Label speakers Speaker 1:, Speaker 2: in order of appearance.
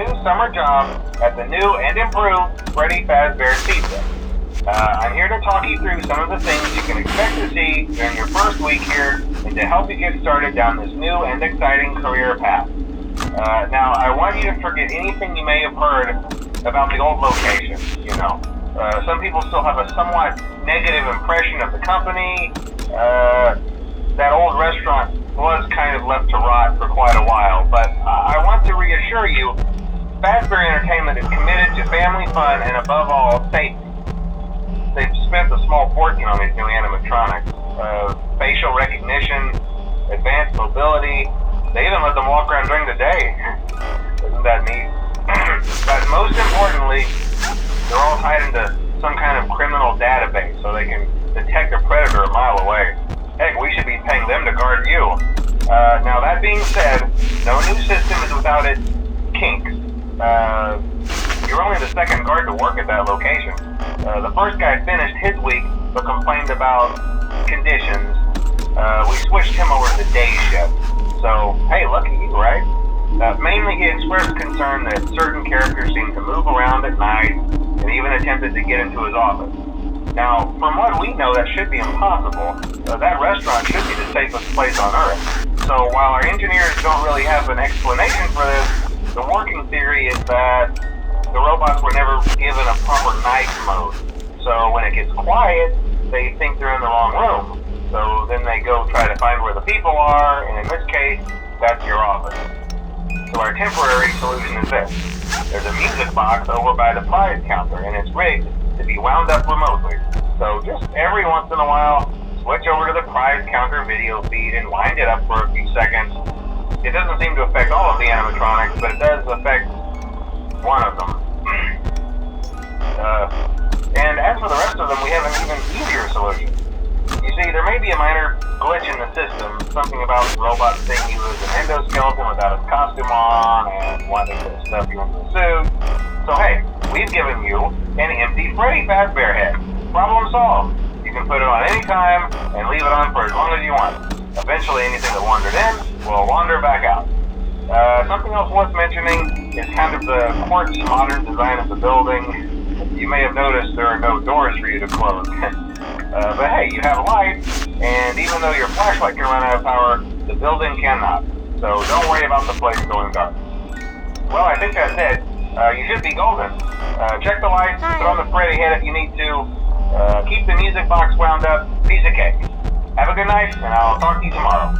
Speaker 1: new summer job at the new and improved Freddy Fazbear Pizza. I'm here to talk you through some of the things you can expect to see during your first week here and to help you get started down this new and exciting career path. Now, I want you to forget anything you may have heard about the old location, you know. Some people still have a somewhat negative impression of the company. That old restaurant was kind of left to rot for quite a while, but I want to reassure you, Fazbear Entertainment is committed to family fun and above all, safety. They've spent a small fortune on these new animatronics. Facial recognition, advanced mobility, they even let them walk around during the day. Isn't that neat? But most importantly, they're all tied into some kind of criminal database so they can detect a predator a mile away. Heck, we should be paying them to guard you. Now that being said, no new system is without its kinks. You're only the second guard to work at that location. The first guy finished his week but complained about conditions. We switched him over to the day shift. So, hey, lucky you, right? Mainly he expressed concern that certain characters seemed to move around at night and even attempted to get into his office. Now, from what we know, that should be impossible. That restaurant should be the safest place on Earth. So while our engineers don't really have an explanation for this, the working theory is that the robots were never given a proper night mode. So when it gets quiet, they think they're in the wrong room. So then they go try to find where the people are, and in this case, that's your office. So our temporary solution is this. There's a music box over by the prize counter, and it's rigged to be wound up remotely. So just every once in a while, switch over to the prize counter video feed and wind it up for a few seconds. It doesn't seem to affect all of the animatronics, but it does affect one of them. And as for the rest of them, we have an even easier solution. You see, there may be a minor glitch in the system, something about robots seeing you as an endoskeleton without his costume on and wanting to stuff you into the suit. So hey, we've given you an empty Freddy Fazbear head. Problem solved. You can put it on any time and leave it on for as long as you want. Eventually anything that wandered in will wander back out. Something else worth mentioning is kind of the quartz modern design of the building. You may have noticed there are no doors for you to close. But hey, you have a light, and even though your flashlight can run out of power, the building cannot. So don't worry about the place going dark. Well, I think that's it. You should be golden. Check the lights, put on the Freddy head if you need to. Keep the music box wound up. Piece of cake. Have a good night, and I'll talk to you tomorrow.